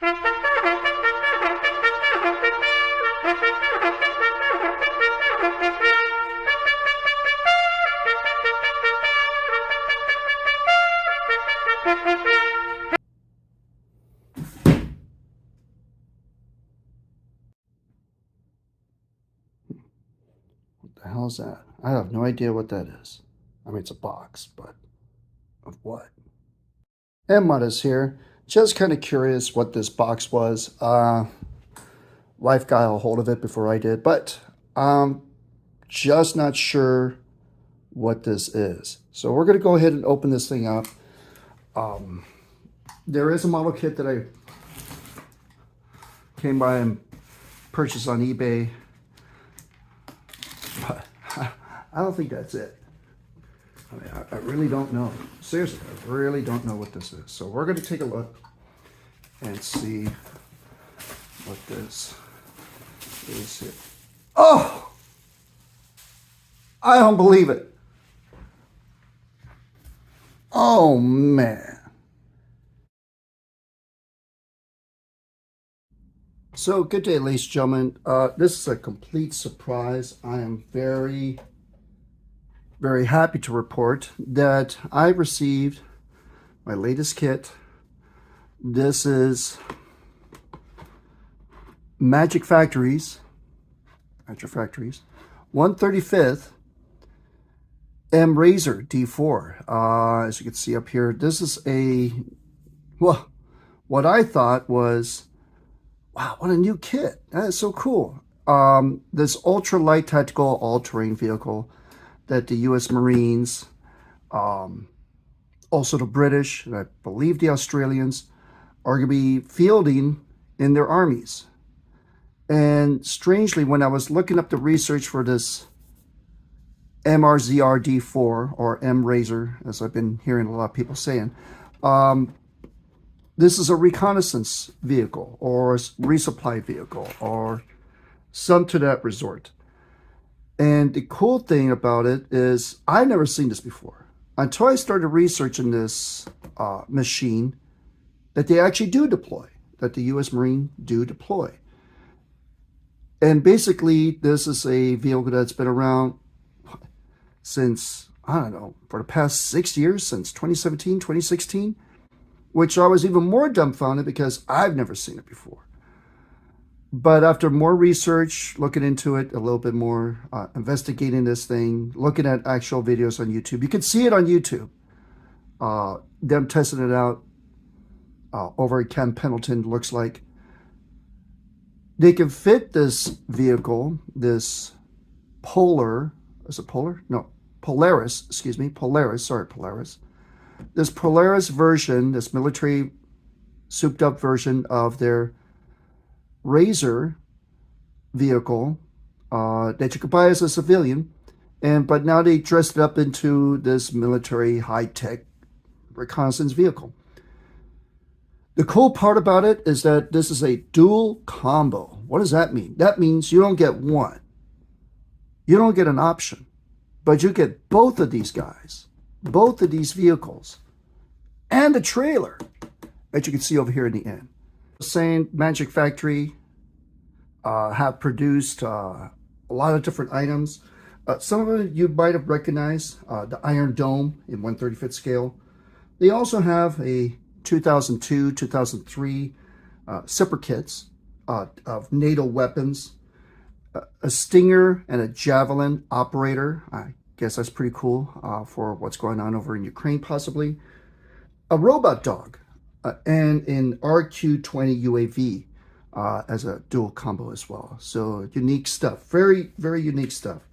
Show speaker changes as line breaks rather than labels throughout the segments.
What the hell is that? I have no idea what that is. I mean, it's a box, but of what? MRZR here. Just kind of curious what this box was. Wife got a hold of it before I did, but just not sure what this is. So we're going to go ahead and open this thing up. There is a model kit that I came by and purchased on eBay, but I don't think that's it. I mean, I really don't know. Seriously, I really don't know what this is. So we're going to take a look and see what this is here. Oh! I don't believe it. Oh, man. So, good day, ladies and gentlemen. This is a complete surprise. I am very happy to report that I received my latest kit. This is Magic Factory's 1/35th MRZR D4. As you can see up here, this is well, what I thought was, wow, what a new kit. That is so cool. This ultra-light tactical all-terrain vehicle that the U.S. Marines, also the British, and I believe the Australians, are going to be fielding in their armies. And strangely, when I was looking up the research for this MRZR D4, or MRZR, as I've been hearing a lot of people saying, this is a reconnaissance vehicle, or a resupply vehicle, or some to that resort. And the cool thing about it is I've never seen this before until I started researching this machine that they actually do deploy, that the U.S. Marine do deploy. And basically, this is a vehicle that's been around since, I don't know, for the past 6 years, since 2017, 2016, which I was even more dumbfounded because I've never seen it before. But after more research, looking into it a little bit more, investigating this thing, looking at actual videos on YouTube, you can see it on YouTube. Them testing it out over at Camp Pendleton, looks like. They can fit this vehicle, this Polaris, excuse me, Polaris. This Polaris version, this military souped up version of their MRZR vehicle that you could buy as a civilian, but now they dressed it up into this military high-tech reconnaissance vehicle. The cool part about it is that this is a dual combo. What does that mean? That means you don't get one. You don't get an option, but you get both of these guys, both of these vehicles, and a trailer that you can see over here in the end. Saying Magic Factory have produced a lot of different items. Some of them you might have recognized, the Iron Dome in 1/35th scale. They also have a 2002, 2003 separate kits of NATO weapons, a Stinger and a Javelin operator. I guess that's pretty cool for what's going on over in Ukraine, possibly. A robot dog and an RQ-20 UAV as a dual combo as well. So unique stuff, very, very unique stuff.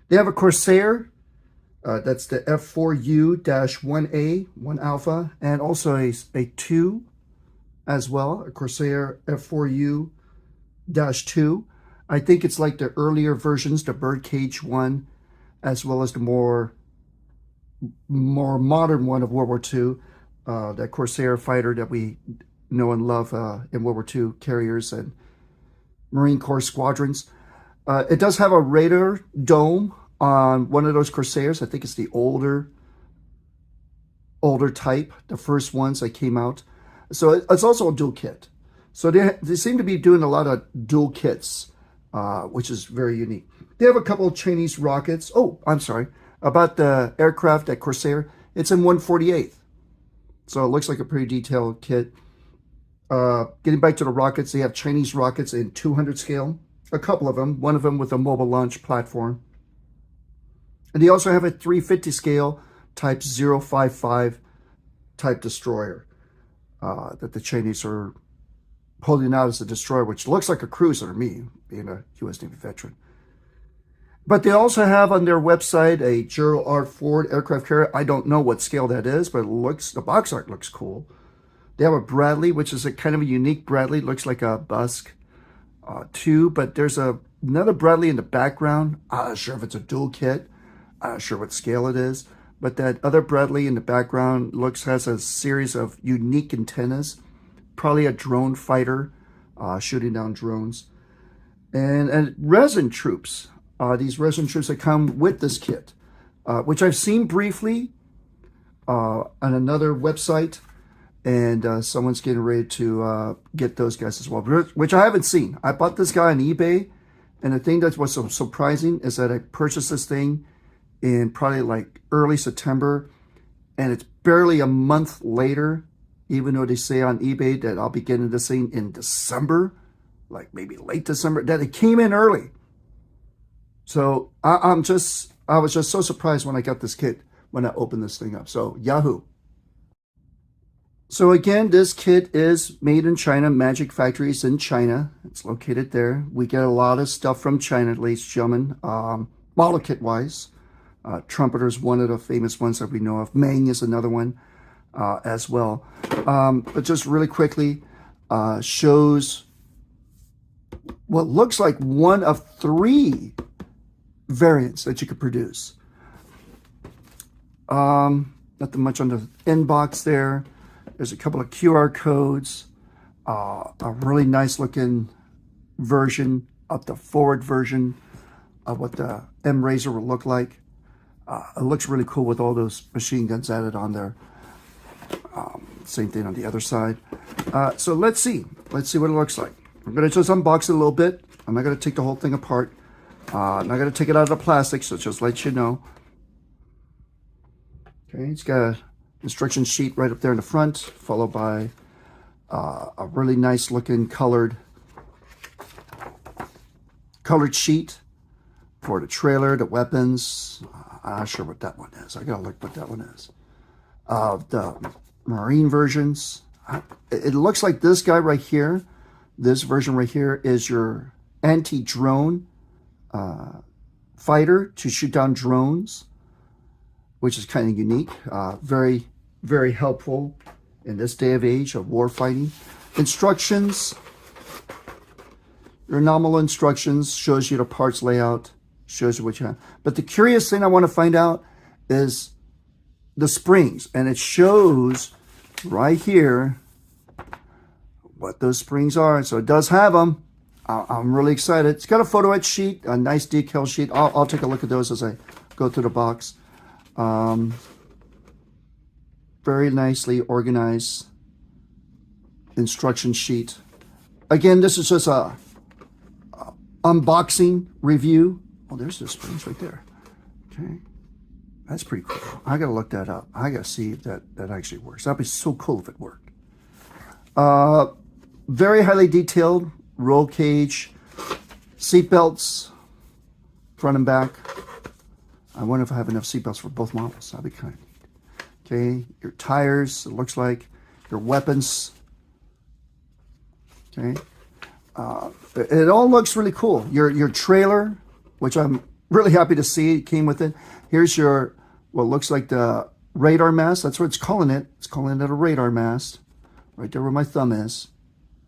They have a Corsair. That's the F4U-1A, 1 Alpha, and also a 2 as well, a Corsair F4U-2. I think it's like the earlier versions, the Birdcage 1, as well as the more modern one of World War II, that Corsair fighter that we know and love in World War II carriers and Marine Corps squadrons. It does have a radar dome on one of those Corsairs. I think it's the older type, the first ones that came out. So it's also a dual kit. So they seem to be doing a lot of dual kits, which is very unique. They have a couple of Chinese rockets. Oh, I'm sorry. About the aircraft at Corsair, it's in 1/48th. So it looks like a pretty detailed kit. Getting back to the rockets, they have Chinese rockets in 200 scale. A couple of them. One of them with a mobile launch platform. And they also have a 350 scale type 055 type destroyer that the Chinese are holding out as a destroyer, which looks like a cruiser to me, being a U.S. Navy veteran. But they also have on their website a Gerald R. Ford aircraft carrier. I don't know what scale that is, but the box art looks cool. They have a Bradley, which is a kind of a unique Bradley. Looks like a Busk 2, but there's another Bradley in the background. I'm not sure if it's a dual kit. I'm not sure what scale it is. But that other Bradley in the background has a series of unique antennas. Probably a drone fighter shooting down drones. And resin troops. These resin troops that come with this kit, which I've seen briefly on another website. And someone's getting ready to get those guys as well, which I haven't seen. I bought this guy on eBay. And the thing that was so surprising is that I purchased this thing in probably like early September. And it's barely a month later, even though they say on eBay that I'll be getting this thing in December, like maybe late December, that it came in early. So I was just so surprised when I got this kit, when I opened this thing up. So Yahoo. So again, this kit is made in China. Magic Factory is in China. It's located there. We get a lot of stuff from China, ladies and gentlemen. Model kit wise, Trumpeter is one of the famous ones that we know of. Meng is another one as well. But just really quickly, shows what looks like one of 3 variants that you could produce. Nothing much on the inbox there. There's a couple of QR codes, a really nice looking version of the forward version of what the MRZR will look like. It looks really cool with all those machine guns added on there. Same thing on the other side. So let's see what it looks like. I'm going to just unbox it a little bit. I'm not going to take the whole thing apart. I'm not going to take it out of the plastic, so just let you know. Okay, it's got an instruction sheet right up there in the front, followed by a really nice looking colored sheet for the trailer, the weapons. I'm not sure what that one is. I gotta look what that one is. The Marine versions. It looks like this guy right here, this version right here, is your anti-drone fighter to shoot down drones, which is kind of unique. Very, very helpful in this day of age of war fighting. Instructions. Your nominal instructions shows you the parts layout, shows you what you have. But the curious thing I want to find out is the springs, and it shows right here what those springs are. So it does have them. I'm really excited. It's got a photo etch sheet, a nice decal sheet. I'll take a look at those as I go through the box. Very nicely organized instruction sheet. Again, this is just a unboxing review. Oh, there's the springs right there. Okay, that's pretty cool. I gotta look that up. I gotta see if that actually works. That'd be so cool if it worked. Very highly detailed roll cage, seat belts, front and back. I wonder if I have enough seat belts for both models. That'd be kind of neat. Okay, your tires, it looks like, your weapons. Okay, it all looks really cool. Your trailer, which I'm really happy to see, it came with it. Here's your, what looks like the radar mast. That's what it's calling it. It's calling it a radar mast. Right there where my thumb is.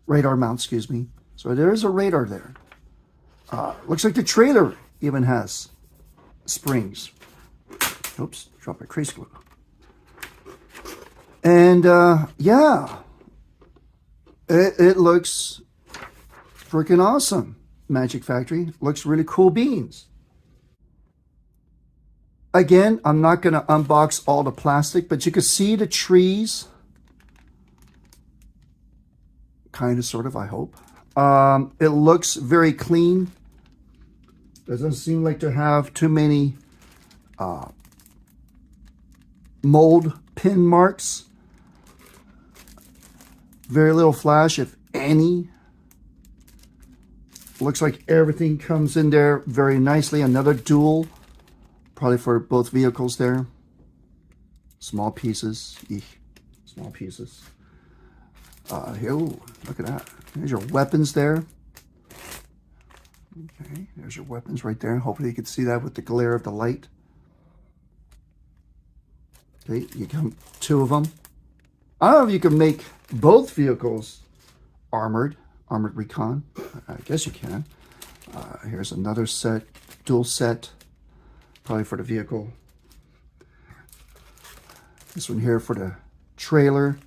Radar mount, excuse me. So there is a radar there. Looks like the trailer even has springs. Oops, dropped my crease glue. And yeah, it looks freaking awesome. Magic Factory looks really cool beans. Again, I'm not going to unbox all the plastic, but you can see the trees Kind of, sort of, I hope. It looks very clean. Doesn't seem like to have too many mold pin marks. Very little flash, if any. Looks like everything comes in there very nicely. Another dual, probably for both vehicles there. Small pieces. Eek. Small pieces. Here, ooh, look at that. There's your weapons there. Okay, there's your weapons right there. Hopefully you can see that with the glare of the light. Okay, you got two of them. I don't know if you can make both vehicles armored recon. I guess you can. Here's another set, dual set, probably for the vehicle. This one here for the trailer.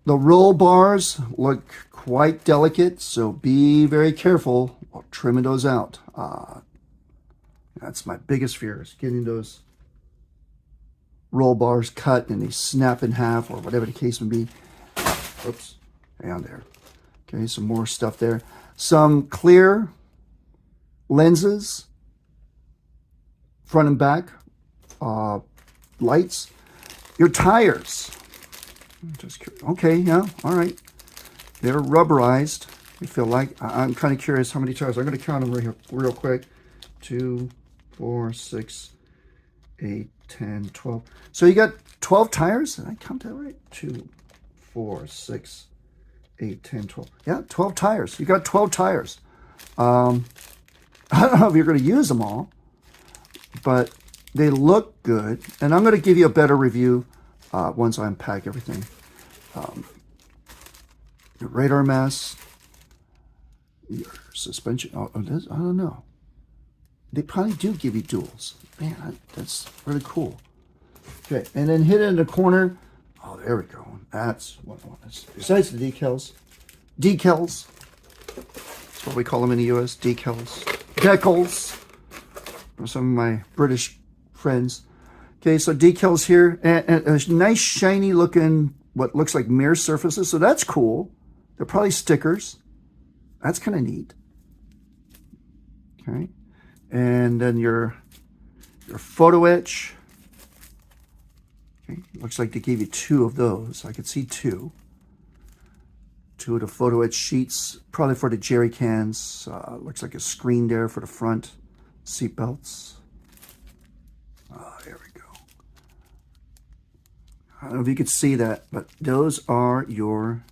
The roll bars look quite delicate, so be very careful while trimming those out. That's my biggest fear, is getting those roll bars cut and they snap in half, or whatever the case may be. Oops, hang on there. Okay, some more stuff there. Some clear lenses, front and back, lights. Your tires. Just curious. Okay, yeah, all right. They're rubberized. You feel like, I'm kind of curious how many tires. I'm going to count them real quick. 2, 4, 6, 8, 10, 12. So you got 12 tires? Did I count that right? 2, 4, 6, 8, 10, 12. Yeah, 12 tires. You got 12 tires. I don't know if you're going to use them all, but they look good. And I'm going to give you a better review once I unpack everything. Your radar mass, your suspension. Oh, this, I don't know. They probably do give you duals. Man, that's really cool. Okay, and then hit it in the corner. Oh, there we go. That's what I want. Besides the decals. Decals. That's what we call them in the U.S. Decals. Decals. For some of my British friends. Okay, so decals here. And a nice shiny looking, what looks like mirror surfaces. So that's cool. They're probably stickers. That's kind of neat. Okay. And then your photo etch. Okay. Looks like they gave you 2 of those. I could see 2. 2 of the photo etch sheets, probably for the jerry cans. Looks like a screen there for the front seat belts. There we go. I don't know if you could see that, but those are your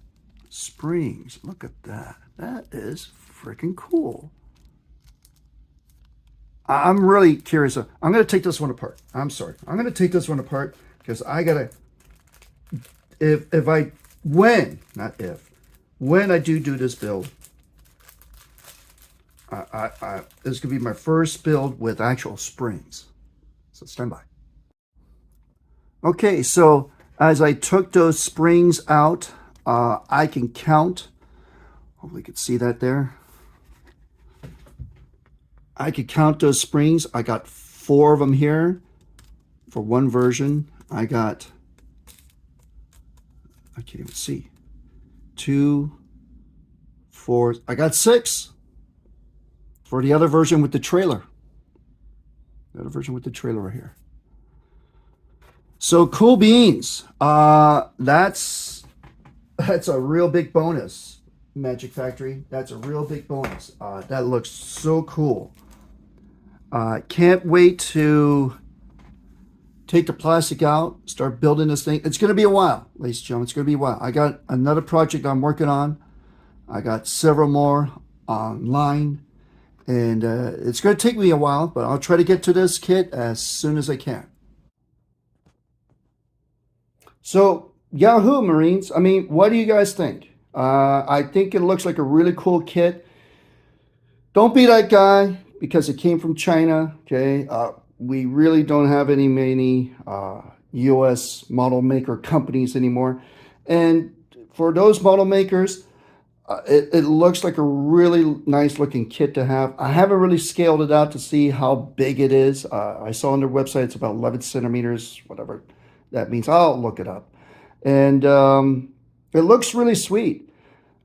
springs. Look at that. That is freaking cool. I'm really curious. I'm going to take this one apart. I'm sorry. I'm going to take this one apart because I got to, when I do this build, this is going to be my first build with actual springs. So stand by. Okay, so as I took those springs out, I can count. Hopefully you can see that there. I could count those springs. I got 4 of them here for one version. I can't even see. 2, 4, I got 6 for the other version with the trailer. The other version with the trailer right here. So cool beans. That's a real big bonus, Magic Factory. That's a real big bonus. That looks so cool. Can't wait to take the plastic out, start building this thing. It's going to be a while, ladies and gentlemen. It's going to be a while. I got another project I'm working on. I got several more online. And it's going to take me a while, but I'll try to get to this kit as soon as I can. So, Yahoo Marines, I mean, what do you guys think? I think it looks like a really cool kit. Don't be that guy because it came from China, okay? We really don't have many U.S. model maker companies anymore. And for those model makers, it looks like a really nice looking kit to have. I haven't really scaled it out to see how big it is. I saw on their website it's about 11 centimeters, whatever that means. I'll look it up. And it looks really sweet.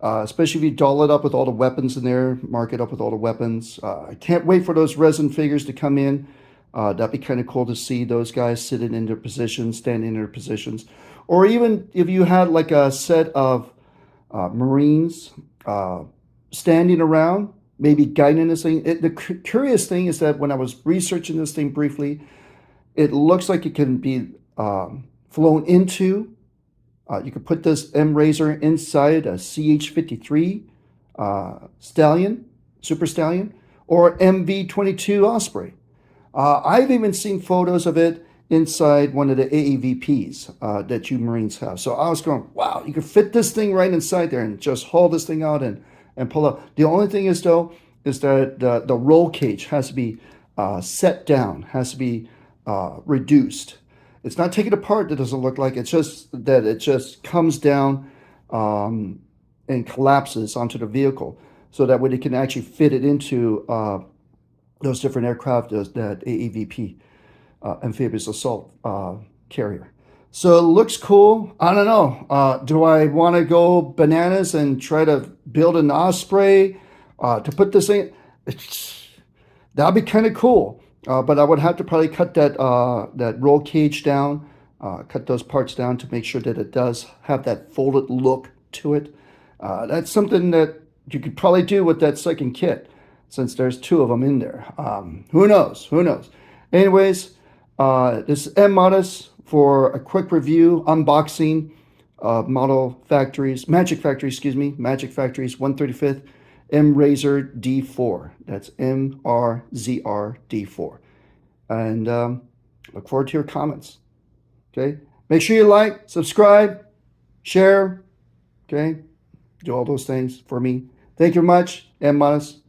especially if you doll it up with all the weapons in there, mark it up with all the weapons. I can't wait for those resin figures to come in. That'd be kind of cool to see those guys sitting in their positions, standing in their positions. Or even if you had like a set of Marines standing around, maybe guiding this thing. The curious thing is that when I was researching this thing briefly, it looks like it can be flown into. You could put this MRZR inside a CH-53 Stallion, Super Stallion, or MV-22 Osprey. I've even seen photos of it inside one of the AAVPs that you Marines have. So I was going, wow, you could fit this thing right inside there and just haul this thing out and pull up. The only thing is, though, is that the roll cage has to be set down, has to be reduced. It's not taken apart. That doesn't look like it's just that it just comes down and collapses onto the vehicle, so that way they can actually fit it into those different aircraft, that AAVP, amphibious assault carrier. So it looks cool. I don't know. Do I want to go bananas and try to build an Osprey to put this in? That'd be kind of cool. But I would have to probably cut that roll cage down, cut those parts down to make sure that it does have that folded look to it. That's something that you could probably do with that second kit, since there's two of them in there. Who knows? Who knows? Anyways, this is MModus for a quick review, unboxing of Magic Factory's 135th MRZR D4. That's MRZR D4. And look forward to your comments. Okay? Make sure you like, subscribe, share. Okay? Do all those things for me. Thank you very much. MModus.